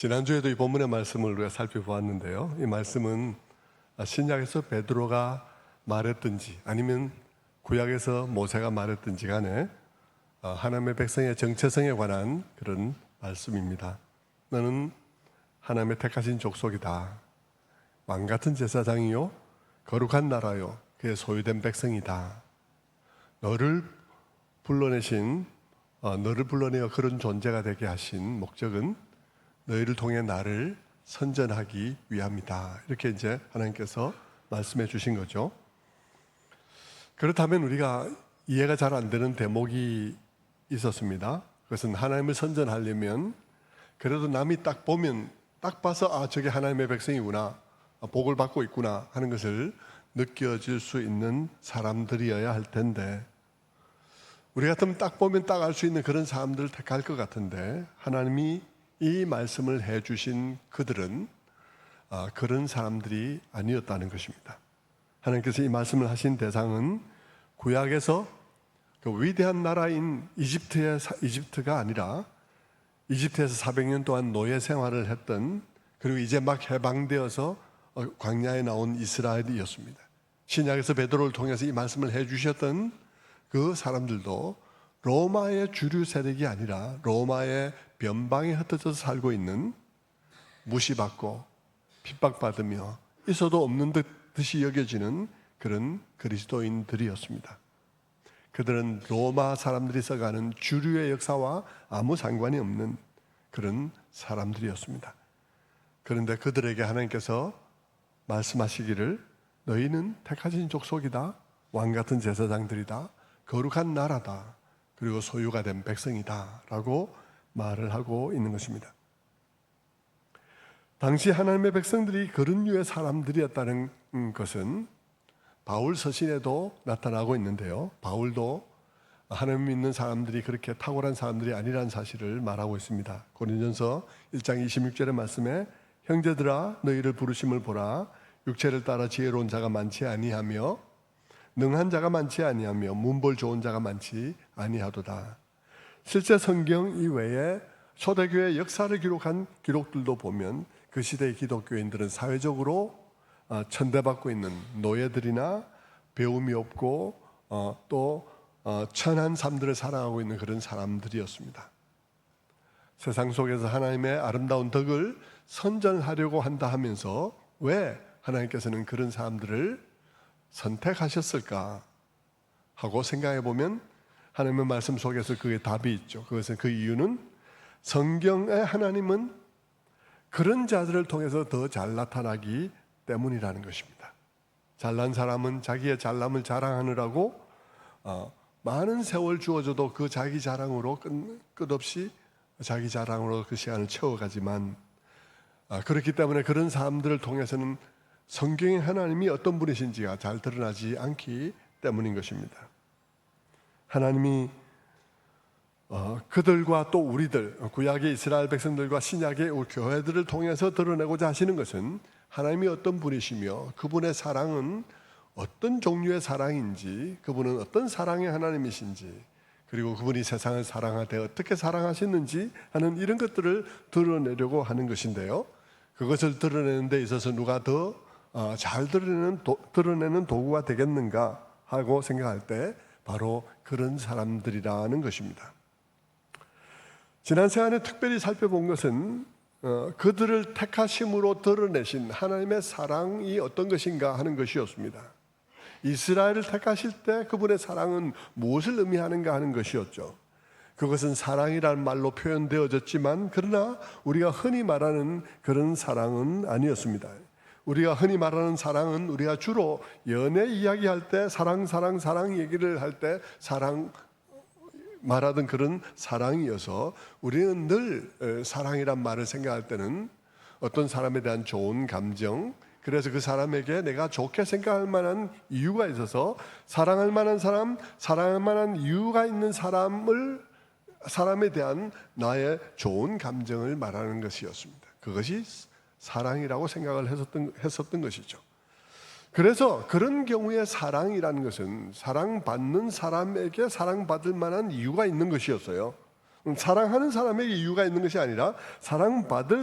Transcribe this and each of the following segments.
지난주에도 이 본문의 말씀을 우리가 살펴보았는데요. 이 말씀은 신약에서 베드로가 말했든지 아니면 구약에서 모세가 말했든지 간에 하나님의 백성의 정체성에 관한 그런 말씀입니다. 너는 하나님의 택하신 족속이다. 왕같은 제사장이요 거룩한 나라요 그의 소유된 백성이다. 너를 불러내어 그런 존재가 되게 하신 목적은 너희를 통해 나를 선전하기 위함이다. 이렇게 이제 하나님께서 말씀해 주신 거죠. 그렇다면 우리가 이해가 잘 안 되는 대목이 있었습니다. 그것은 하나님을 선전하려면 그래도 남이 딱 보면 딱 봐서 저게 하나님의 백성이구나, 복을 받고 있구나 하는 것을 느껴질 수 있는 사람들이어야 할 텐데, 우리 같으면 딱 보면 딱 알 수 있는 그런 사람들을 택할 것 같은데, 하나님이 이 말씀을 해주신 그들은 그런 사람들이 아니었다는 것입니다. 하나님께서 이 말씀을 하신 대상은 구약에서 그 위대한 나라인 이집트가 아니라 이집트에서 400년 동안 노예 생활을 했던, 그리고 이제 막 해방되어서 광야에 나온 이스라엘이었습니다. 신약에서 베드로를 통해서 이 말씀을 해주셨던 그 사람들도 로마의 주류 세력이 아니라 로마의 변방에 흩어져서 살고 있는, 무시받고 핍박받으며 있어도 없는 듯이 여겨지는 그런 그리스도인들이었습니다. 그들은 로마 사람들이 써가는 주류의 역사와 아무 상관이 없는 그런 사람들이었습니다. 그런데 그들에게 하나님께서 말씀하시기를 너희는 택하신 족속이다, 왕같은 제사장들이다, 거룩한 나라다, 그리고 소유가 된 백성이다 라고 말을 하고 있는 것입니다. 당시 하나님의 백성들이 그런 류의 사람들이었다는 것은 바울 서신에도 나타나고 있는데요, 바울도 하나님 믿는 사람들이 그렇게 탁월한 사람들이 아니라는 사실을 말하고 있습니다. 고린도전서 1장 26절의 말씀에 형제들아 너희를 부르심을 보라, 육체를 따라 지혜로운 자가 많지 아니하며 능한 자가 많지 아니하며 문벌 좋은 자가 많지 아니하도다. 실제 성경 이외에 초대교회 역사를 기록한 기록들도 보면 그 시대의 기독교인들은 사회적으로 천대받고 있는 노예들이나 배움이 없고 또 천한 삶들을 살아가고 있는 그런 사람들이었습니다. 세상 속에서 하나님의 아름다운 덕을 선전하려고 한다 하면서 왜 하나님께서는 그런 사람들을 선택하셨을까 하고 생각해 보면 하나님의 말씀 속에서 그게 답이 있죠. 그것은 그 이유는 성경의 하나님은 그런 자들을 통해서 더 잘 나타나기 때문이라는 것입니다. 잘난 사람은 자기의 잘남을 자랑하느라고 많은 세월 주어져도 그 자기 자랑으로 끝없이 자기 자랑으로 그 시간을 채워가지만, 그렇기 때문에 그런 사람들을 통해서는 성경의 하나님이 어떤 분이신지가 잘 드러나지 않기 때문인 것입니다. 하나님이 그들과 또 우리들, 구약의 이스라엘 백성들과 신약의 교회들을 통해서 드러내고자 하시는 것은 하나님이 어떤 분이시며 그분의 사랑은 어떤 종류의 사랑인지, 그분은 어떤 사랑의 하나님이신지, 그리고 그분이 세상을 사랑하되 어떻게 사랑하셨는지 하는 이런 것들을 드러내려고 하는 것인데요, 그것을 드러내는 데 있어서 누가 더 잘 드러내는 도구가 되겠는가 하고 생각할 때 바로 그런 사람들이라는 것입니다. 지난 시간에 특별히 살펴본 것은 그들을 택하심으로 드러내신 하나님의 사랑이 어떤 것인가 하는 것이었습니다. 이스라엘을 택하실 때 그분의 사랑은 무엇을 의미하는가 하는 것이었죠. 그것은 사랑이라는 말로 표현되어졌지만 그러나 우리가 흔히 말하는 그런 사랑은 아니었습니다. 우리가 흔히 말하는 사랑은 우리가 주로 연애 이야기할 때 사랑 얘기를 할 때 사랑 말하던 그런 사랑이어서, 우리는 늘 사랑이란 말을 생각할 때는 어떤 사람에 대한 좋은 감정, 그래서 그 사람에게 내가 좋게 생각할 만한 이유가 있어서 사랑할 만한 사람, 사랑할 만한 이유가 있는 사람에 대한 나의 좋은 감정을 말하는 것이었습니다. 그것이 사랑이라고 생각을 했었던 것이죠. 그래서 그런 경우에 사랑이라는 것은 사랑받는 사람에게 사랑받을 만한 이유가 있는 것이었어요. 사랑하는 사람에게 이유가 있는 것이 아니라 사랑받는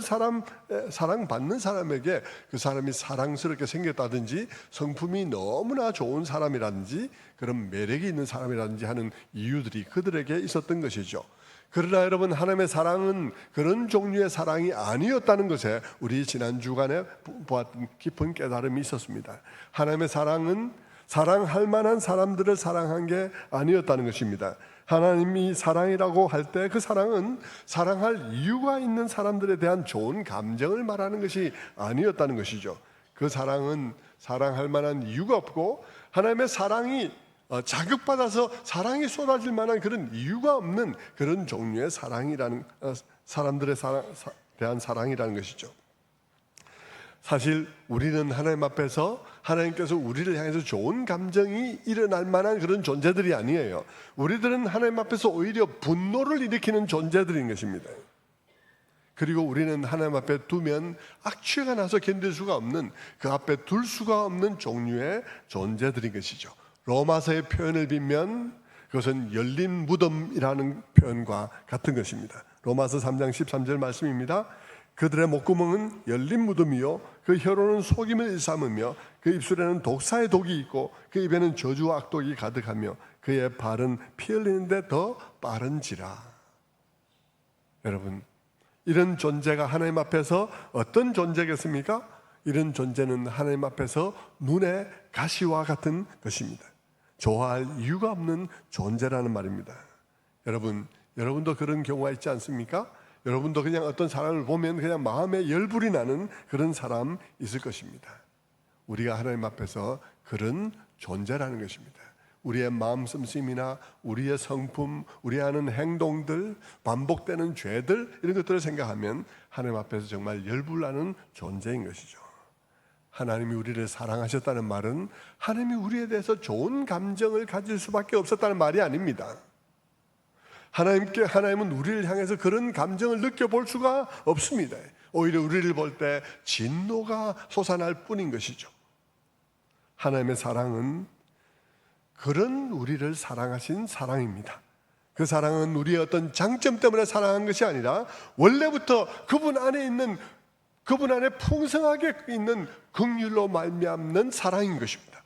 사람에게 그 사람이 사랑스럽게 생겼다든지 성품이 너무나 좋은 사람이라든지 그런 매력이 있는 사람이라든지 하는 이유들이 그들에게 있었던 것이죠. 그러나 여러분, 하나님의 사랑은 그런 종류의 사랑이 아니었다는 것에 우리 지난 주간에 보았던 깊은 깨달음이 있었습니다. 하나님의 사랑은 사랑할 만한 사람들을 사랑한 게 아니었다는 것입니다. 하나님이 사랑이라고 할 때 그 사랑은 사랑할 이유가 있는 사람들에 대한 좋은 감정을 말하는 것이 아니었다는 것이죠. 그 사랑은 사랑할 만한 이유가 없고 하나님의 사랑이 자극받아서 사랑이 쏟아질 만한 그런 이유가 없는 그런 종류의 사랑이라는 사람들에 대한 사랑이라는 것이죠. 사실 우리는 하나님 앞에서 하나님께서 우리를 향해서 좋은 감정이 일어날 만한 그런 존재들이 아니에요. 우리들은 하나님 앞에서 오히려 분노를 일으키는 존재들인 것입니다. 그리고 우리는 하나님 앞에 두면 악취가 나서 견딜 수가 없는, 그 앞에 둘 수가 없는 종류의 존재들인 것이죠. 로마서의 표현을 빌면 그것은 열린 무덤이라는 표현과 같은 것입니다. 로마서 3장 13절 말씀입니다. 그들의 목구멍은 열린 무덤이요 그 혀로는 속임을 일삼으며 그 입술에는 독사의 독이 있고 그 입에는 저주와 악독이 가득하며 그의 발은 피 흘리는데 더 빠른지라. 여러분, 이런 존재가 하나님 앞에서 어떤 존재겠습니까? 이런 존재는 하나님 앞에서 눈의 가시와 같은 것입니다. 좋아할 이유가 없는 존재라는 말입니다. 여러분도 그런 경우가 있지 않습니까? 여러분도 그냥 어떤 사람을 보면 그냥 마음에 열불이 나는 그런 사람 있을 것입니다. 우리가 하나님 앞에서 그런 존재라는 것입니다. 우리의 마음 씀씀이나 우리의 성품, 우리 하는 행동들, 반복되는 죄들, 이런 것들을 생각하면 하나님 앞에서 정말 열불나는 존재인 것이죠. 하나님이 우리를 사랑하셨다는 말은 하나님이 우리에 대해서 좋은 감정을 가질 수밖에 없었다는 말이 아닙니다. 하나님은 우리를 향해서 그런 감정을 느껴볼 수가 없습니다. 오히려 우리를 볼 때 진노가 솟아날 뿐인 것이죠. 하나님의 사랑은 그런 우리를 사랑하신 사랑입니다. 그 사랑은 우리의 어떤 장점 때문에 사랑한 것이 아니라 원래부터 그분 안에 풍성하게 있는 긍휼로 말미암는 사랑인 것입니다.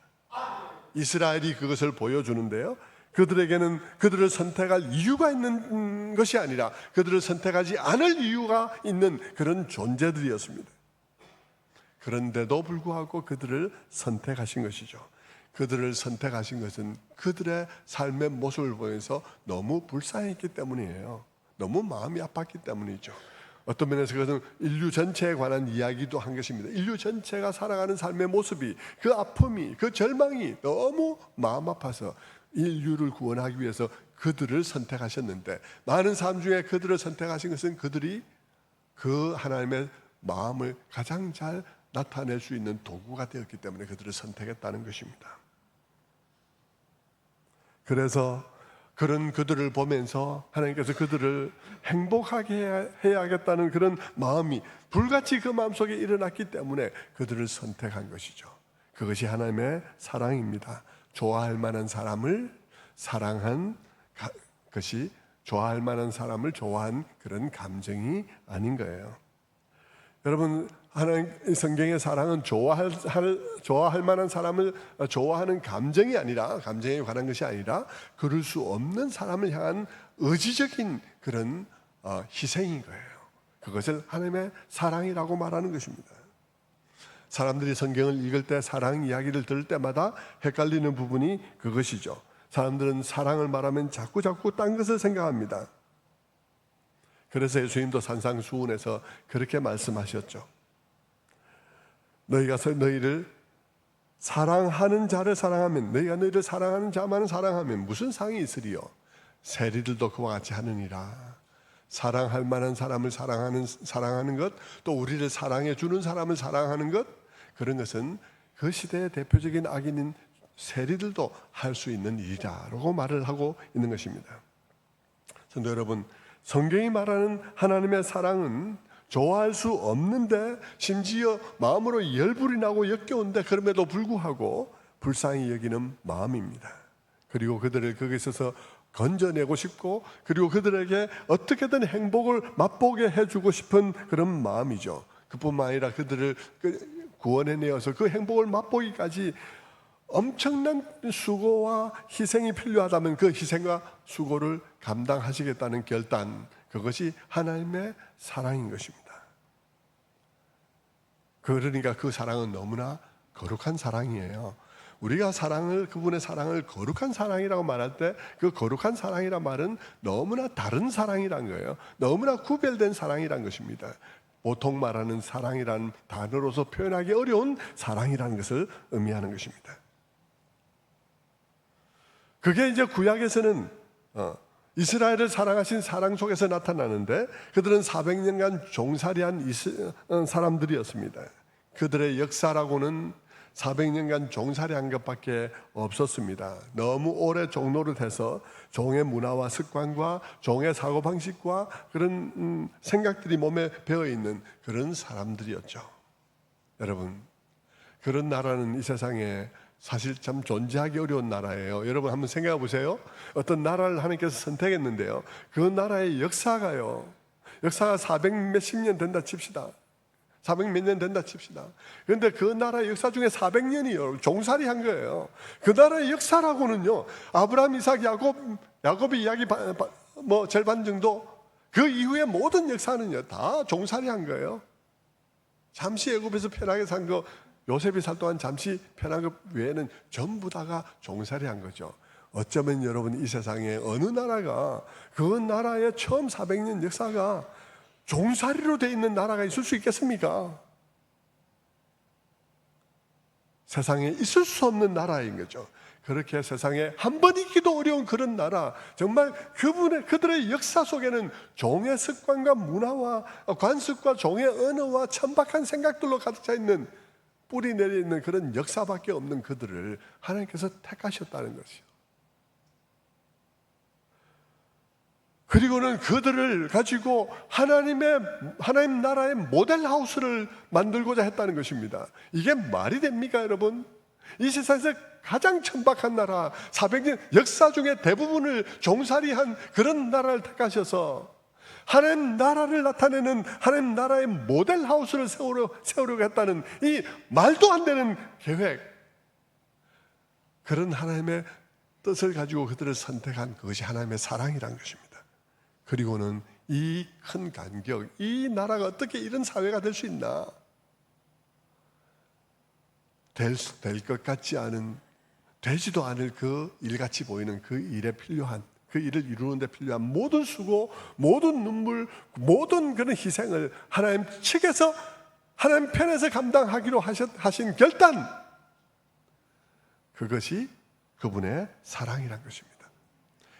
이스라엘이 그것을 보여주는데요, 그들에게는 그들을 선택할 이유가 있는 것이 아니라 그들을 선택하지 않을 이유가 있는 그런 존재들이었습니다. 그런데도 불구하고 그들을 선택하신 것이죠. 그들을 선택하신 것은 그들의 삶의 모습을 보면서 너무 불쌍했기 때문이에요. 너무 마음이 아팠기 때문이죠. 어떤 면에서 그것은 인류 전체에 관한 이야기도 한 것입니다. 인류 전체가 살아가는 삶의 모습이, 그 아픔이, 그 절망이 너무 마음 아파서 인류를 구원하기 위해서 그들을 선택하셨는데, 많은 사람 중에 그들을 선택하신 것은 그들이 그 하나님의 마음을 가장 잘 나타낼 수 있는 도구가 되었기 때문에 그들을 선택했다는 것입니다. 그래서 그런 그들을 보면서 하나님께서 그들을 행복하게 해야겠다는 그런 마음이 불같이 그 마음속에 일어났기 때문에 그들을 선택한 것이죠. 그것이 하나님의 사랑입니다. 좋아할 만한 사람을 사랑한 것이 좋아할 만한 사람을 좋아한 그런 감정이 아닌 거예요. 여러분, 하나님 성경의 사랑은 좋아할 만한 사람을 좋아하는 감정이 아니라, 감정에 관한 것이 아니라 그럴 수 없는 사람을 향한 의지적인 그런 희생인 거예요. 그것을 하나님의 사랑이라고 말하는 것입니다. 사람들이 성경을 읽을 때, 사랑 이야기를 들을 때마다 헷갈리는 부분이 그것이죠. 사람들은 사랑을 말하면 자꾸 딴 것을 생각합니다. 그래서 예수님도 산상수훈에서 그렇게 말씀하셨죠. 너희가 너희를 사랑하는 자를 사랑하면, 너희가 너희를 사랑하는 자만을 사랑하면 무슨 상이 있으리요? 세리들도 그와 같이 하느니라. 사랑할 만한 사람을 사랑하는 것, 또 우리를 사랑해 주는 사람을 사랑하는 것, 그런 것은 그 시대의 대표적인 악인인 세리들도 할 수 있는 일이라고 말을 하고 있는 것입니다. 성도 여러분, 성경이 말하는 하나님의 사랑은 좋아할 수 없는데, 심지어 마음으로 열불이 나고 역겨운데 그럼에도 불구하고 불쌍히 여기는 마음입니다. 그리고 그들을 거기에 있어서 건져내고 싶고, 그리고 그들에게 어떻게든 행복을 맛보게 해주고 싶은 그런 마음이죠. 그뿐만 아니라 그들을 구원해내어서 그 행복을 맛보기까지 엄청난 수고와 희생이 필요하다면 그 희생과 수고를 감당하시겠다는 결단, 그것이 하나님의 사랑인 것입니다. 그러니까 그 사랑은 너무나 거룩한 사랑이에요. 우리가 그분의 사랑을 거룩한 사랑이라고 말할 때, 그 거룩한 사랑이란 말은 너무나 다른 사랑이란 거예요. 너무나 구별된 사랑이란 것입니다. 보통 말하는 사랑이란 단어로서 표현하기 어려운 사랑이라는 것을 의미하는 것입니다. 그게 이제 구약에서는 이스라엘을 사랑하신 사랑 속에서 나타나는데, 그들은 400년간 종살이한 사람들이었습니다. 그들의 역사라고는 400년간 종살이한 것밖에 없었습니다. 너무 오래 종노릇 해서 종의 문화와 습관과 종의 사고방식과 그런 생각들이 몸에 배어있는 그런 사람들이었죠. 여러분, 그런 나라는 이 세상에 사실 참 존재하기 어려운 나라예요. 여러분 한번 생각해 보세요. 어떤 나라를 하나님께서 선택했는데요, 그 나라의 역사가 400 몇십 년 된다 칩시다. 400 몇 년 된다 칩시다. 그런데 그 나라의 역사 중에 400년이 종살이 한 거예요. 그 나라의 역사라고는요, 아브라함, 이삭, 야곱의 이야기 절반 정도, 그 이후의 모든 역사는요 다 종살이 한 거예요. 잠시 애굽에서 편하게 산 거, 요셉이 살 동안 잠시 편한 것 외에는 전부 다가 종살이 한 거죠. 어쩌면 여러분, 이 세상에 어느 나라가 그 나라의 처음 400년 역사가 종살이로 되어 있는 나라가 있을 수 있겠습니까? 세상에 있을 수 없는 나라인 거죠. 그렇게 세상에 한 번 있기도 어려운 그런 나라, 정말 그들의 역사 속에는 종의 습관과 문화와 관습과 종의 언어와 천박한 생각들로 가득 차 있는, 뿌리 내려 있는 그런 역사밖에 없는 그들을 하나님께서 택하셨다는 것이요. 그리고는 그들을 가지고 하나님 나라의 모델하우스를 만들고자 했다는 것입니다. 이게 말이 됩니까, 여러분? 이 세상에서 가장 천박한 나라, 400년 역사 중에 대부분을 종살이한 그런 나라를 택하셔서 하나님 나라를 나타내는 하나님 나라의 모델하우스를 세우려고 했다는 이 말도 안 되는 계획, 그런 하나님의 뜻을 가지고 그들을 선택한 그것이 하나님의 사랑이라는 것입니다. 그리고는 이 큰 간격, 이 나라가 어떻게 이런 사회가 될 수 있나? 될 것 같지 않은, 되지도 않을 그 일같이 보이는 그 일에 필요한, 그 일을 이루는 데 필요한 모든 수고, 모든 눈물, 모든 그런 희생을 하나님 측에서, 하나님 편에서 감당하기로 하신 결단, 그것이 그분의 사랑이란 것입니다.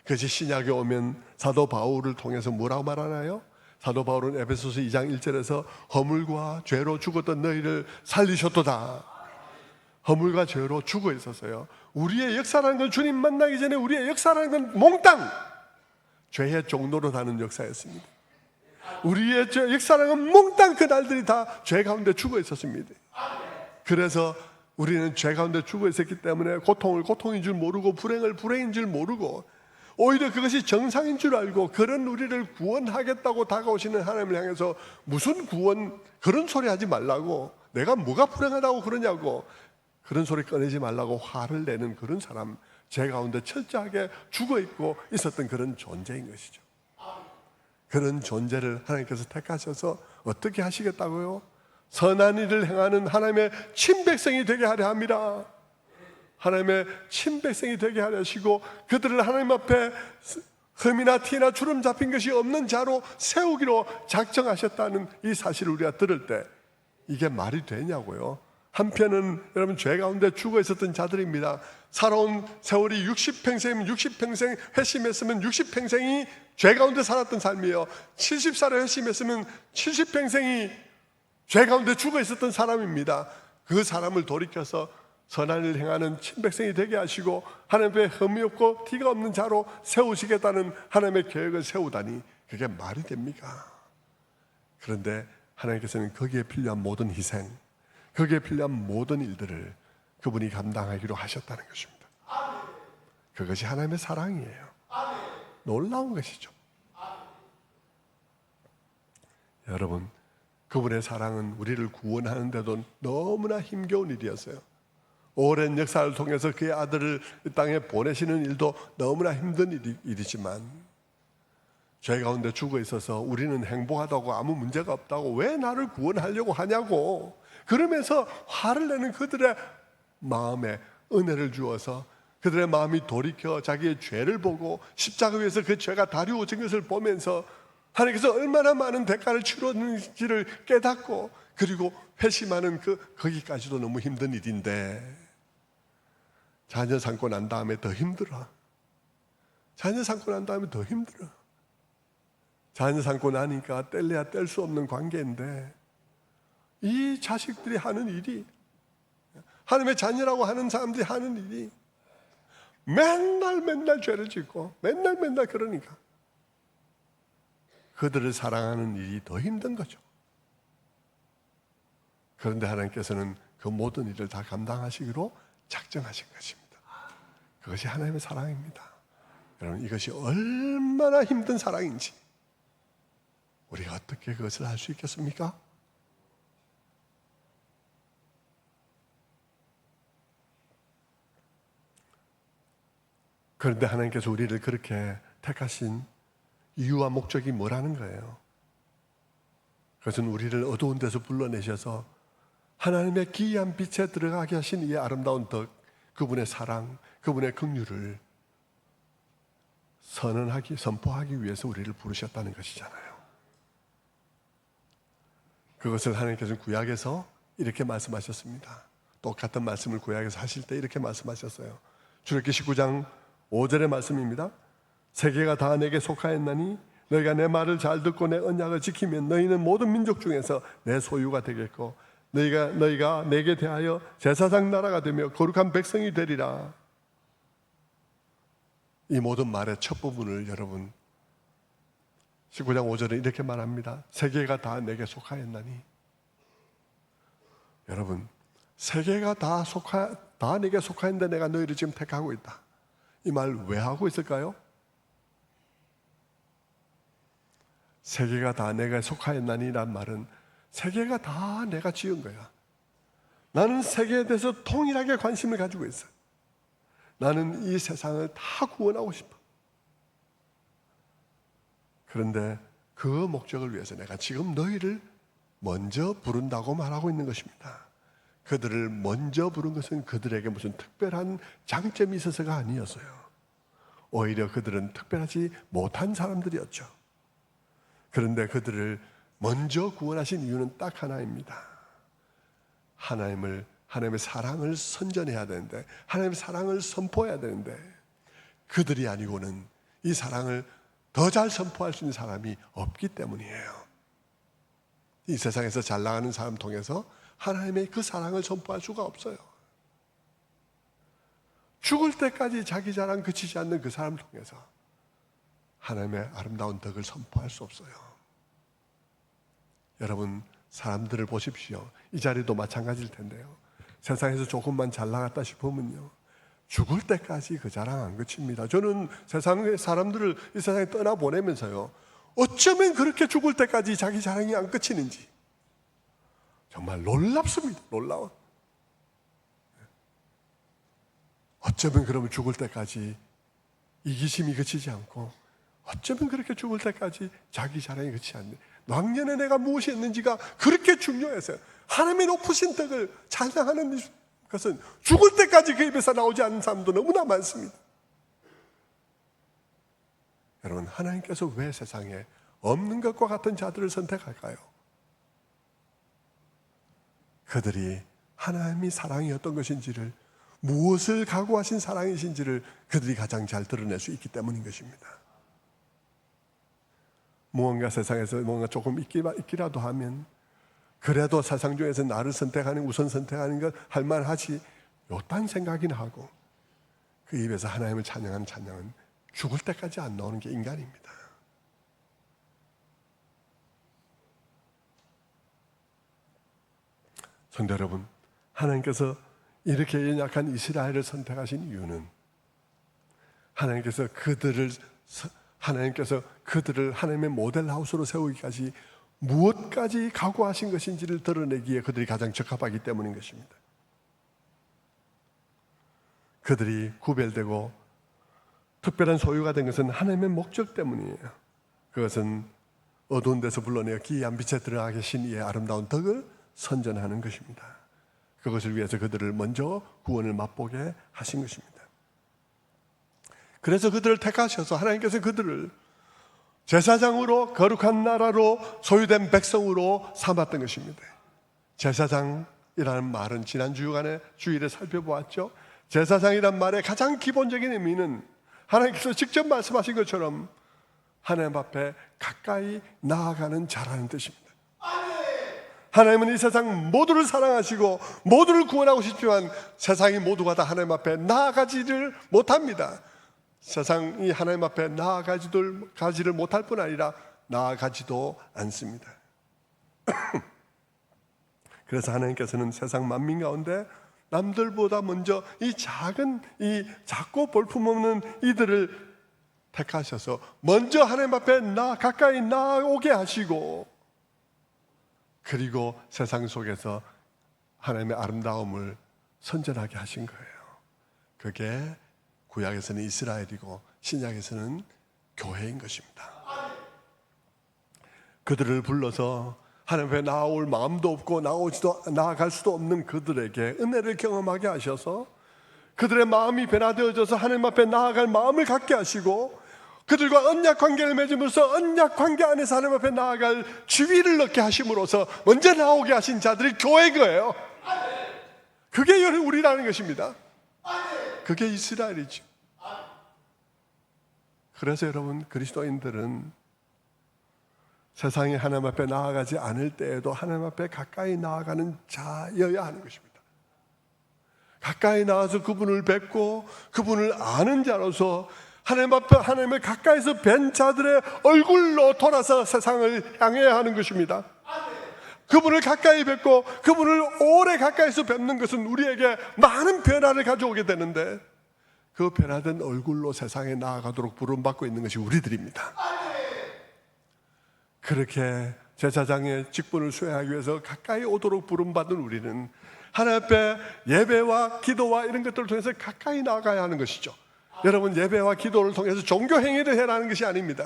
그것이 신약에 오면 사도 바울을 통해서 뭐라고 말하나요? 사도 바울은 에베소서 2장 1절에서 허물과 죄로 죽었던 너희를 살리셨도다. 허물과 죄로 죽어 있었어요. 우리의 역사라는 건, 주님 만나기 전에 우리의 역사라는 건 몽땅 죄의 종로로 가는 역사였습니다. 우리의 역사라는 건 몽땅 그 날들이 다 죄 가운데 죽어 있었습니다. 그래서 우리는 죄 가운데 죽어 있었기 때문에 고통을 고통인 줄 모르고, 불행을 불행인 줄 모르고, 오히려 그것이 정상인 줄 알고, 그런 우리를 구원하겠다고 다가오시는 하나님을 향해서 무슨 구원, 그런 소리 하지 말라고, 내가 뭐가 불행하다고 그러냐고, 그런 소리 꺼내지 말라고 화를 내는 그런 사람, 제 가운데 철저하게 죽어있고 있었던 그런 존재인 것이죠. 그런 존재를 하나님께서 택하셔서 어떻게 하시겠다고요? 선한 일을 행하는 하나님의 친백성이 되게 하려 합니다. 하나님의 친백성이 되게 하려 하시고, 그들을 하나님 앞에 흠이나 티나 주름 잡힌 것이 없는 자로 세우기로 작정하셨다는 이 사실을 우리가 들을 때 이게 말이 되냐고요. 한편은 여러분, 죄 가운데 죽어 있었던 자들입니다. 살아온 세월이 60평생이면 60평생 회심했으면 60평생이 죄 가운데 살았던 삶이에요. 70살에 회심했으면 70평생이 죄 가운데 죽어 있었던 사람입니다. 그 사람을 돌이켜서 선한 일을 행하는 친백성이 되게 하시고, 하나님 앞에 흠이 없고 티가 없는 자로 세우시겠다는 하나님의 계획을 세우다니, 그게 말이 됩니까? 그런데 하나님께서는 거기에 필요한 모든 희생, 거기에 필요한 모든 일들을 그분이 감당하기로 하셨다는 것입니다. 그것이 하나님의 사랑이에요. 놀라운 것이죠. 여러분, 그분의 사랑은 우리를 구원하는데도 너무나 힘겨운 일이었어요. 오랜 역사를 통해서 그의 아들을 이 땅에 보내시는 일도 너무나 힘든 일이지만 죄 가운데 죽어 있어서 우리는 행복하다고 아무 문제가 없다고 왜 나를 구원하려고 하냐고 그러면서 화를 내는 그들의 마음에 은혜를 주어서 그들의 마음이 돌이켜 자기의 죄를 보고 십자가 위에서 그 죄가 다루어진 것을 보면서 하나님께서 얼마나 많은 대가를 치렀는지를 깨닫고 그리고 회심하는 거기까지도 너무 힘든 일인데 자녀 삼고 난 다음에 더 힘들어. 자녀 삼고 난 다음에 더 힘들어. 자녀 삼고 나니까 뗄래야 뗄 수 없는 관계인데 이 자식들이 하는 일이 하나님의 자녀라고 하는 사람들이 하는 일이 맨날 죄를 짓고 맨날 그러니까 그들을 사랑하는 일이 더 힘든 거죠. 그런데 하나님께서는 그 모든 일을 다 감당하시기로 작정하신 것입니다. 그것이 하나님의 사랑입니다. 여러분, 이것이 얼마나 힘든 사랑인지 우리가 어떻게 그것을 알 수 있겠습니까? 그런데 하나님께서 우리를 그렇게 택하신 이유와 목적이 뭐라는 거예요? 그것은 우리를 어두운 데서 불러내셔서 하나님의 기이한 빛에 들어가게 하신 이 아름다운 덕, 그분의 사랑, 그분의 긍휼을 선언하기, 선포하기 위해서 우리를 부르셨다는 것이잖아요. 그것을 하나님께서는 구약에서 이렇게 말씀하셨습니다. 똑같은 말씀을 구약에서 하실 때 이렇게 말씀하셨어요. 출애굽기 19장 5절의 말씀입니다. 세계가 다 내게 속하였나니 너희가 내 말을 잘 듣고 내 언약을 지키면 너희는 모든 민족 중에서 내 소유가 되겠고 너희가 내게 대하여 제사장 나라가 되며 거룩한 백성이 되리라. 이 모든 말의 첫 부분을 여러분 19장 5절에 이렇게 말합니다. 세계가 다 내게 속하였나니. 여러분, 세계가 다 내게 속하였는데 내가 너희를 지금 택하고 있다. 이 말 왜 하고 있을까요? 세계가 다 내가 속하였나니란 말은 세계가 다 내가 지은 거야. 나는 세계에 대해서 통일하게 관심을 가지고 있어. 나는 이 세상을 다 구원하고 싶어. 그런데 그 목적을 위해서 내가 지금 너희를 먼저 부른다고 말하고 있는 것입니다. 그들을 먼저 부른 것은 그들에게 무슨 특별한 장점이 있어서가 아니었어요. 오히려 그들은 특별하지 못한 사람들이었죠. 그런데 그들을 먼저 구원하신 이유는 딱 하나입니다. 하나님의 사랑을 선전해야 되는데, 하나님의 사랑을 선포해야 되는데, 그들이 아니고는 이 사랑을 더 잘 선포할 수 있는 사람이 없기 때문이에요. 이 세상에서 잘 나가는 사람 통해서 하나님의 그 사랑을 선포할 수가 없어요. 죽을 때까지 자기 자랑 그치지 않는 그 사람 통해서 하나님의 아름다운 덕을 선포할 수 없어요. 여러분, 사람들을 보십시오. 이 자리도 마찬가지일 텐데요. 세상에서 조금만 잘 나갔다 싶으면요, 죽을 때까지 그 자랑 안 그칩니다. 저는 세상의 사람들을 이 세상에 떠나보내면서요, 어쩌면 그렇게 죽을 때까지 자기 자랑이 안 그치는지 정말 놀랍습니다. 놀라워. 어쩌면 그러면 죽을 때까지 이기심이 그치지 않고, 어쩌면 그렇게 죽을 때까지 자기 자랑이 그치지 않네. 왕년에 내가 무엇이 했는지가 그렇게 중요해서요. 하나님의 높으신 덕을 찬양하는 것은 죽을 때까지 그 입에서 나오지 않는 사람도 너무나 많습니다. 여러분, 하나님께서 왜 세상에 없는 것과 같은 자들을 선택할까요? 그들이 하나님이 사랑이 어떤 것인지를, 무엇을 각오하신 사랑이신지를 그들이 가장 잘 드러낼 수 있기 때문인 것입니다. 무언가 세상에서 뭔가 조금 있기라도 하면 그래도 세상 중에서 나를 선택하는, 우선 선택하는 것 할 만하지, 요딴 생각이나 하고 그 입에서 하나님을 찬양하는 찬양은 죽을 때까지 안 나오는 게 인간입니다. 성도 여러분, 하나님께서 이렇게 연약한 이스라엘을 선택하신 이유는 하나님께서 그들을 하나님께서 그들을 하나님의 모델하우스로 세우기까지 무엇까지 각오하신 것인지를 드러내기에 그들이 가장 적합하기 때문인 것입니다. 그들이 구별되고 특별한 소유가 된 것은 하나님의 목적 때문이에요. 그것은 어두운 데서 불러내어 기이한 빛에 들어가 계신 이의 아름다운 덕을 선전하는 것입니다. 그것을 위해서 그들을 먼저 구원을 맛보게 하신 것입니다. 그래서 그들을 택하셔서 하나님께서 그들을 제사장으로 거룩한 나라로 소유된 백성으로 삼았던 것입니다. 제사장이라는 말은 지난 주일에 살펴보았죠. 제사장이란 말의 가장 기본적인 의미는 하나님께서 직접 말씀하신 것처럼 하나님 앞에 가까이 나아가는 자라는 뜻입니다. 하나님은 이 세상 모두를 사랑하시고 모두를 구원하고 싶지만 세상이 모두가 다 하나님 앞에 나아가지를 못합니다. 세상이 하나님 앞에 나아가지를 못할 뿐 아니라 나아가지도 않습니다. 그래서 하나님께서는 세상 만민 가운데 남들보다 먼저 이 작고 볼품없는 이들을 택하셔서 먼저 하나님 앞에 가까이 나오게 하시고, 그리고 세상 속에서 하나님의 아름다움을 선전하게 하신 거예요. 그게 구약에서는 이스라엘이고 신약에서는 교회인 것입니다. 그들을 불러서 하나님 앞에 나올 마음도 없고 나아갈 수도 없는 그들에게 은혜를 경험하게 하셔서 그들의 마음이 변화되어져서 하나님 앞에 나아갈 마음을 갖게 하시고, 그들과 언약 관계를 맺음으로써 언약 관계 안에서 하나님 앞에 나아갈 지위를 얻게 하심으로써 먼저 나오게 하신 자들이 교회예요. 그게 우리라는 것입니다. 그게 이스라엘이죠. 그래서 여러분, 그리스도인들은 세상에 하나님 앞에 나아가지 않을 때에도 하나님 앞에 가까이 나아가는 자여야 하는 것입니다. 가까이 나와서 그분을 뵙고 그분을 아는 자로서 하나님 앞에 하나님을 가까이서 뵌 자들의 얼굴로 돌아서 세상을 향해야 하는 것입니다. 그분을 가까이 뵙고 그분을 오래 가까이서 뵙는 것은 우리에게 많은 변화를 가져오게 되는데, 그 변화된 얼굴로 세상에 나아가도록 부름받고 있는 것이 우리들입니다. 그렇게 제사장의 직분을 수행하기 위해서 가까이 오도록 부름받은 우리는 하나님 앞에 예배와 기도와 이런 것들을 통해서 가까이 나아가야 하는 것이죠. 여러분, 예배와 기도를 통해서 종교 행위를 해라는 것이 아닙니다.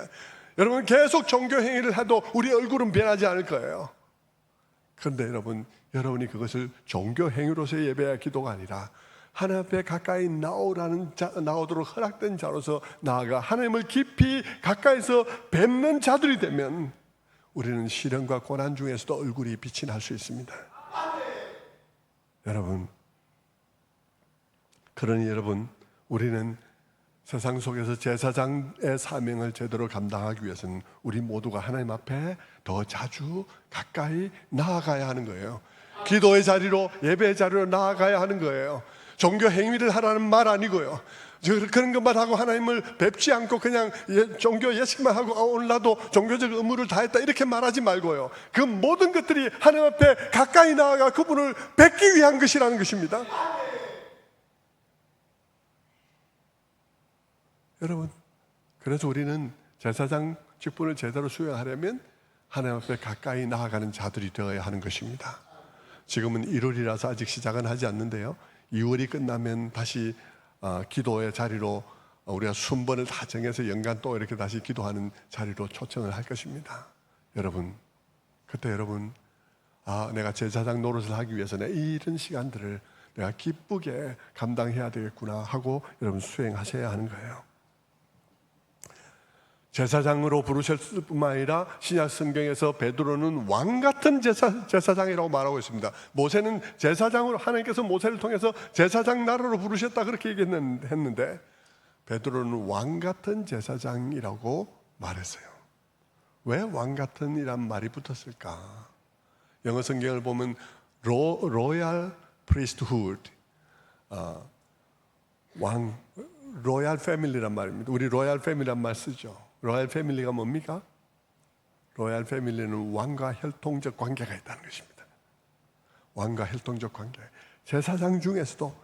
여러분, 계속 종교 행위를 해도 우리 얼굴은 변하지 않을 거예요. 그런데 여러분이 그것을 종교 행위로서의 예배와 기도가 아니라 하나님 앞에 가까이 나오도록 허락된 자로서 나아가 하나님을 깊이 가까이서 뵙는 자들이 되면 우리는 시련과 고난 중에서도 얼굴이 빛이 날 수 있습니다. 그러니 우리는 세상 속에서 제사장의 사명을 제대로 감당하기 위해서는 우리 모두가 하나님 앞에 더 자주 가까이 나아가야 하는 거예요. 기도의 자리로, 예배의 자리로 나아가야 하는 거예요. 종교 행위를 하라는 말 아니고요. 그런 것만 하고 하나님을 뵙지 않고 그냥 종교 예식만 하고 오늘 나도 종교적 의무를 다했다 이렇게 말하지 말고요. 그 모든 것들이 하나님 앞에 가까이 나아가 그분을 뵙기 위한 것이라는 것입니다. 여러분, 그래서 우리는 제사장 직분을 제대로 수행하려면 하나님 앞에 가까이 나아가는 자들이 되어야 하는 것입니다. 지금은 1월이라서 아직 시작은 하지 않는데요, 2월이 끝나면 다시 기도의 자리로 우리가 순번을 다 정해서 연간 또 이렇게 다시 기도하는 자리로 초청을 할 것입니다. 그때 내가 제사장 노릇을 하기 위해서는 이런 시간들을 내가 기쁘게 감당해야 되겠구나 하고 여러분 수행하셔야 하는 거예요. 제사장으로 부르셨을 뿐만 아니라 신약 성경에서 베드로는 왕 같은 제사장이라고 말하고 있습니다. 모세는 제사장으로, 하나님께서 모세를 통해서 제사장 나라로 부르셨다 그렇게 얘기했는데 베드로는 왕 같은 제사장이라고 말했어요. 왜 왕 같은 이란 말이 붙었을까? 영어 성경을 보면 로얄 프리스트후드, 왕, 로얄 패밀리란 말입니다. 우리 로얄 패밀리란 말 쓰죠. 로얄 패밀리가 뭡니까? 로얄 패밀리는 왕과 혈통적 관계가 있다는 것입니다. 왕과 혈통적 관계. 제사장 중에서도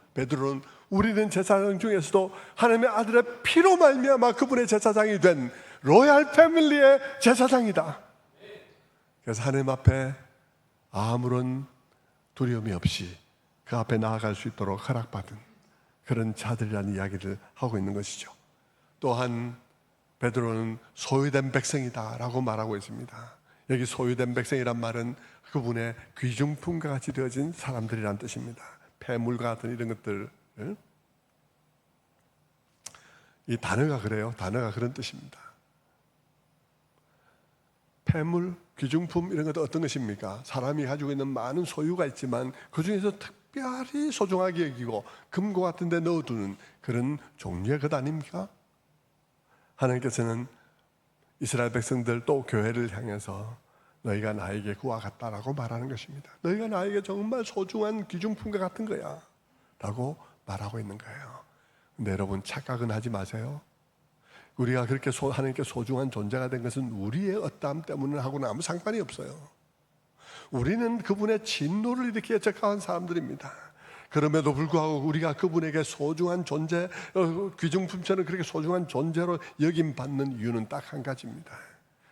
우리는 제사장 중에서도 하나님의 아들의 피로 말미암아 그분의 제사장이 된 로얄 패밀리의 제사장이다. 그래서 하나님 앞에 아무런 두려움이 없이 그 앞에 나아갈 수 있도록 허락받은 그런 자들이라는 이야기를 하고 있는 것이죠. 또한 베드로는 소유된 백성이다라고 말하고 있습니다. 여기 소유된 백성이란 말은 그분의 귀중품과 같이 되어진 사람들이란 뜻입니다. 폐물과 같은 이런 것들, 이 단어가 그래요. 단어가 그런 뜻입니다. 폐물, 귀중품 이런 것도 어떤 것입니까? 사람이 가지고 있는 많은 소유가 있지만 그 중에서 특별히 소중하게 여기고 금고 같은 데 넣어두는 그런 종류의 것 아닙니까? 하나님께서는 이스라엘 백성들 또 교회를 향해서 너희가 나에게 그와 같다라고 말하는 것입니다. 너희가 나에게 정말 소중한 귀중품과 같은 거야 라고 말하고 있는 거예요. 근데 여러분 착각은 하지 마세요. 우리가 그렇게 하나님께 소중한 존재가 된 것은 우리의 어떠함 때문에 하고는 아무 상관이 없어요. 우리는 그분의 진노를 일으키기에 적합한 사람들입니다. 그럼에도 불구하고 우리가 그분에게 소중한 존재, 귀중품처럼 그렇게 소중한 존재로 여김받는 이유는 딱 한 가지입니다.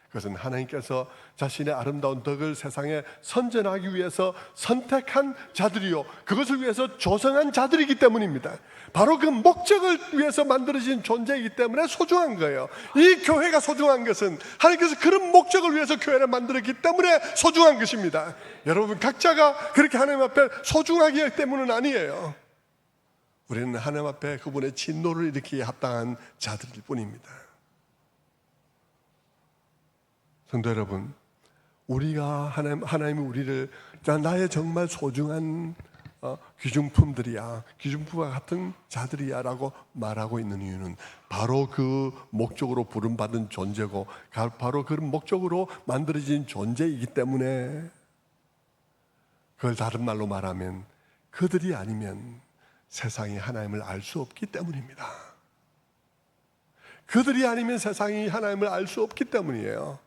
그것은 하나님께서 자신의 아름다운 덕을 세상에 선전하기 위해서 선택한 자들이요, 그것을 위해서 조성한 자들이기 때문입니다. 바로 그 목적을 위해서 만들어진 존재이기 때문에 소중한 거예요. 이 교회가 소중한 것은 하나님께서 그런 목적을 위해서 교회를 만들었기 때문에 소중한 것입니다. 여러분 각자가 그렇게 하나님 앞에 소중하기 때문은 아니에요. 우리는 하나님 앞에 그분의 진노를 일으키기에 합당한 자들일 뿐입니다. 성도 여러분, 우리가 하나님이 우리를 나의 정말 소중한 귀중품들이야, 귀중품과 같은 자들이야 라고 말하고 있는 이유는 바로 그 목적으로 부름받은 존재고 바로 그 목적으로 만들어진 존재이기 때문에, 그걸 다른 말로 말하면 그들이 아니면 세상이 하나님을 알 수 없기 때문입니다. 그들이 아니면 세상이 하나님을 알 수 없기 때문이에요.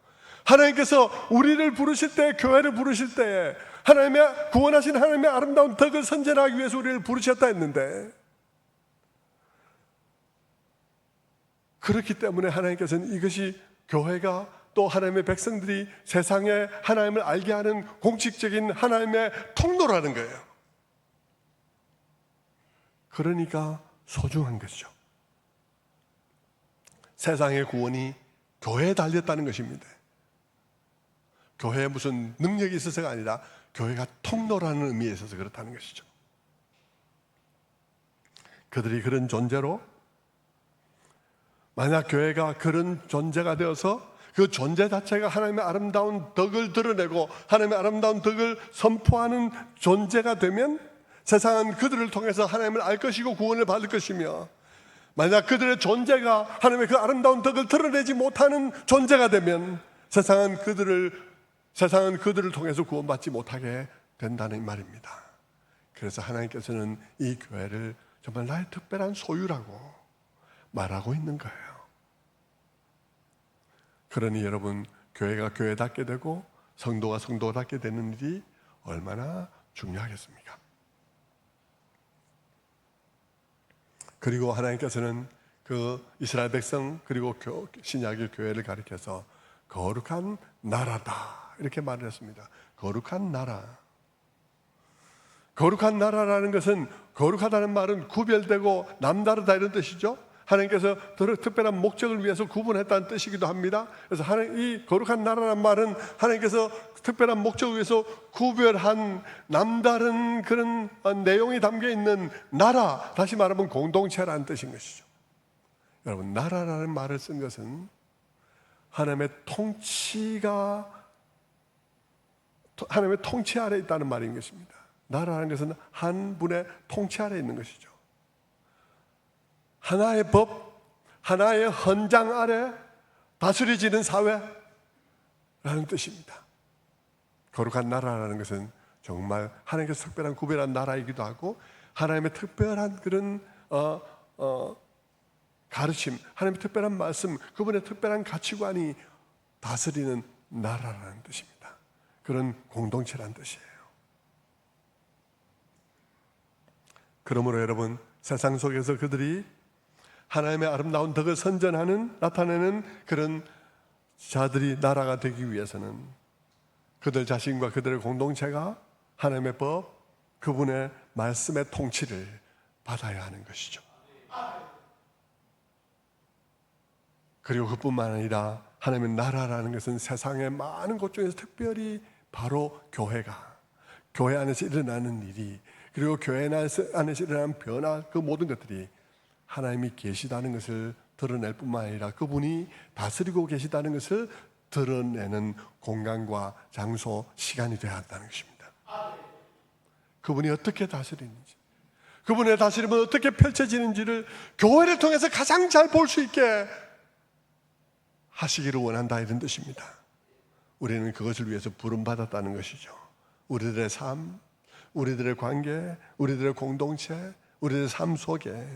하나님께서 우리를 부르실 때, 교회를 부르실 때 하나님의 구원하신 하나님의 아름다운 덕을 선전하기 위해서 우리를 부르셨다 했는데, 그렇기 때문에 하나님께서는 이것이 교회가 또 하나님의 백성들이 세상에 하나님을 알게 하는 공식적인 하나님의 통로라는 거예요. 그러니까 소중한 것이죠. 세상의 구원이 교회에 달렸다는 것입니다. 교회에 무슨 능력이 있어서가 아니라 교회가 통로라는 의미에 있어서 그렇다는 것이죠. 그들이 그런 존재로, 만약 교회가 그런 존재가 되어서 그 존재 자체가 하나님의 아름다운 덕을 드러내고 하나님의 아름다운 덕을 선포하는 존재가 되면 세상은 그들을 통해서 하나님을 알 것이고 구원을 받을 것이며, 만약 그들의 존재가 하나님의 그 아름다운 덕을 드러내지 못하는 존재가 되면 세상은 그들을 통해서 구원받지 못하게 된다는 말입니다. 그래서 하나님께서는 이 교회를 정말 나의 특별한 소유라고 말하고 있는 거예요. 그러니 여러분, 교회가 교회답게 되고 성도가 성도답게 되는 일이 얼마나 중요하겠습니까? 그리고 하나님께서는 그 이스라엘 백성 그리고 신약의 교회를 가리켜서 거룩한 나라다 이렇게 말을 했습니다. 거룩한 나라. 거룩한 나라라는 것은, 거룩하다는 말은 구별되고 남다르다 이런 뜻이죠. 하나님께서 특별한 목적을 위해서 구분했다는 뜻이기도 합니다. 그래서 이 거룩한 나라라는 말은 하나님께서 특별한 목적을 위해서 구별한 남다른 그런 내용이 담겨 있는 나라, 다시 말하면 공동체라는 뜻인 것이죠. 여러분, 나라라는 말을 쓴 것은 하나님의 통치 아래 있다는 말인 것입니다. 나라라는 것은 한 분의 통치 아래 있는 것이죠. 하나의 법, 하나의 헌장 아래 다스려지는 사회라는 뜻입니다. 거룩한 나라라는 것은 정말 하나님께서 특별한 구별한 나라이기도 하고, 하나님의 특별한 그런 가르침, 하나님의 특별한 말씀, 그분의 특별한 가치관이 다스리는 나라라는 뜻입니다. 그런 공동체라는 뜻이에요. 그러므로 여러분, 세상 속에서 그들이 하나님의 아름다운 덕을 선전하는, 나타내는 그런 자들이 나라가 되기 위해서는 그들 자신과 그들의 공동체가 하나님의 법, 그분의 말씀의 통치를 받아야 하는 것이죠. 그리고 그뿐만 아니라 하나님의 나라라는 것은 세상의 많은 곳 중에서 특별히 바로 교회 안에서 일어나는 일이, 그리고 교회 안에서 일어나는 변화, 그 모든 것들이 하나님이 계시다는 것을 드러낼 뿐만 아니라 그분이 다스리고 계시다는 것을 드러내는 공간과 장소, 시간이 되어야 한다는 것입니다. 그분이 어떻게 다스리는지, 그분의 다스림은 어떻게 펼쳐지는지를 교회를 통해서 가장 잘 볼 수 있게 하시기를 원한다, 이런 뜻입니다. 우리는 그것을 위해서 부름받았다는 것이죠. 우리들의 삶, 우리들의 관계, 우리들의 공동체, 우리들의 삶 속에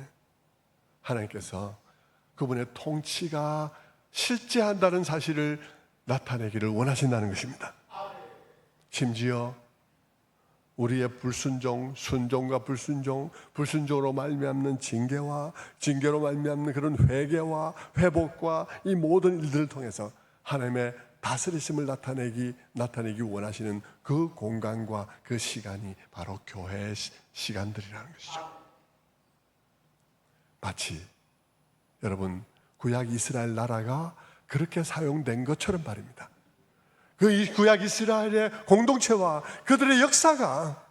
하나님께서 그분의 통치가 실제한다는 사실을 나타내기를 원하신다는 것입니다. 심지어 우리의 불순종, 순종과 불순종, 불순종으로 말미암는 징계와 징계로 말미암는 그런 회개와 회복과 이 모든 일들을 통해서 하나님의 다스리심을 나타내기 원하시는 그 공간과 그 시간이 바로 교회의 시간들이라는 것이죠. 마치 여러분, 구약 이스라엘 나라가 그렇게 사용된 것처럼 말입니다. 그 구약 이스라엘의 공동체와 그들의 역사가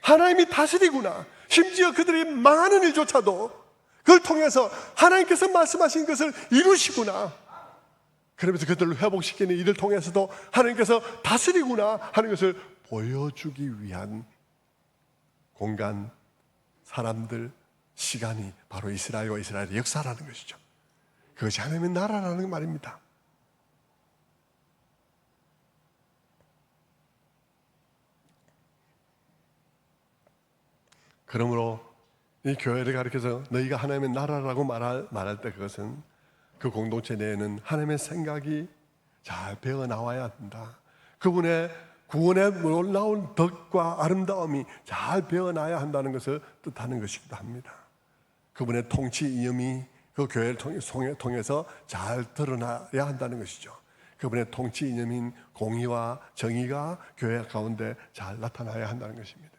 하나님이 다스리구나, 심지어 그들이 망하는 일조차도 그걸 통해서 하나님께서 말씀하신 것을 이루시구나, 그러면서 그들을 회복시키는 일을 통해서도 하나님께서 다스리구나 하는 것을 보여주기 위한 공간, 사람들, 시간이 바로 이스라엘과 이스라엘의 역사라는 것이죠. 그것이 하나님의 나라라는 말입니다. 그러므로 이 교회를 가리켜서 너희가 하나님의 나라라고 말할 때 그것은 그 공동체 내에는 하나님의 생각이 잘 배어 나와야 한다. 그분의 구원의 놀라운 덕과 아름다움이 잘 배어나야 한다는 것을 뜻하는 것이기도 합니다. 그분의 통치 이념이 그 교회를 통해서 잘 드러나야 한다는 것이죠. 그분의 통치 이념인 공의와 정의가 교회 가운데 잘 나타나야 한다는 것입니다.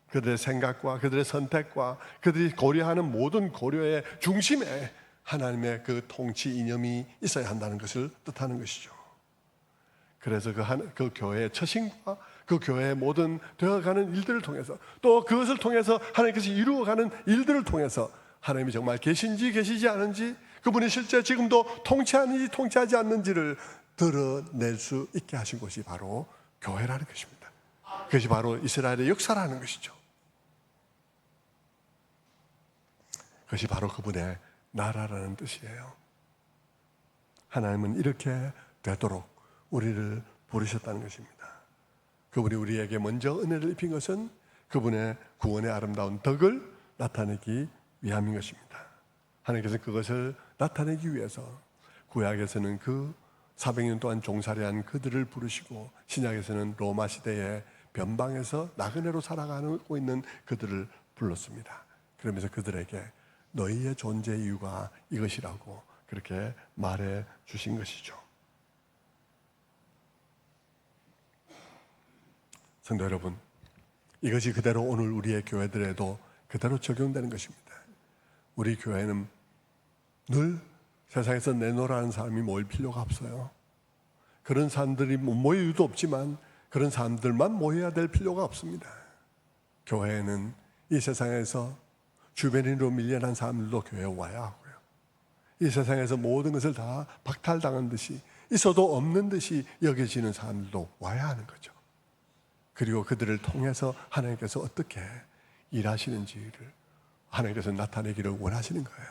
그들의 생각과 그들의 선택과 그들이 고려하는 모든 고려의 중심에 하나님의 그 통치 이념이 있어야 한다는 것을 뜻하는 것이죠. 그래서 그 교회의 처신과 그 교회의 모든 되어가는 일들을 통해서, 또 그것을 통해서 하나님께서 이루어가는 일들을 통해서 하나님이 정말 계신지 계시지 않은지, 그분이 실제 지금도 통치하는지 통치하지 않는지를 드러낼 수 있게 하신 것이 바로 교회라는 것입니다. 그것이 바로 이스라엘의 역사라는 것이죠. 그것이 바로 그분의 나라라는 뜻이에요. 하나님은 이렇게 되도록 우리를 부르셨다는 것입니다. 그분이 우리에게 먼저 은혜를 입힌 것은 그분의 구원의 아름다운 덕을 나타내기 위함인 것입니다. 하나님께서 그것을 나타내기 위해서 구약에서는 그 400년 동안 종살이한 그들을 부르시고, 신약에서는 로마 시대의 변방에서 나그네로 살아가고 있는 그들을 불렀습니다. 그러면서 그들에게 너희의 존재 이유가 이것이라고 그렇게 말해 주신 것이죠. 성도 여러분, 이것이 그대로 오늘 우리의 교회들에도 그대로 적용되는 것입니다. 우리 교회는 늘 세상에서 내놓으라는 사람이 모일 필요가 없어요. 그런 사람들이 모일 이유도 없지만 그런 사람들만 모여야 될 필요가 없습니다. 교회에는 이 세상에서 주변인으로 밀려난 사람들도 교회에 와야 하고요, 이 세상에서 모든 것을 다 박탈당한 듯이 있어도 없는 듯이 여겨지는 사람들도 와야 하는 거죠. 그리고 그들을 통해서 하나님께서 어떻게 일하시는지를 하나님께서 나타내기를 원하시는 거예요.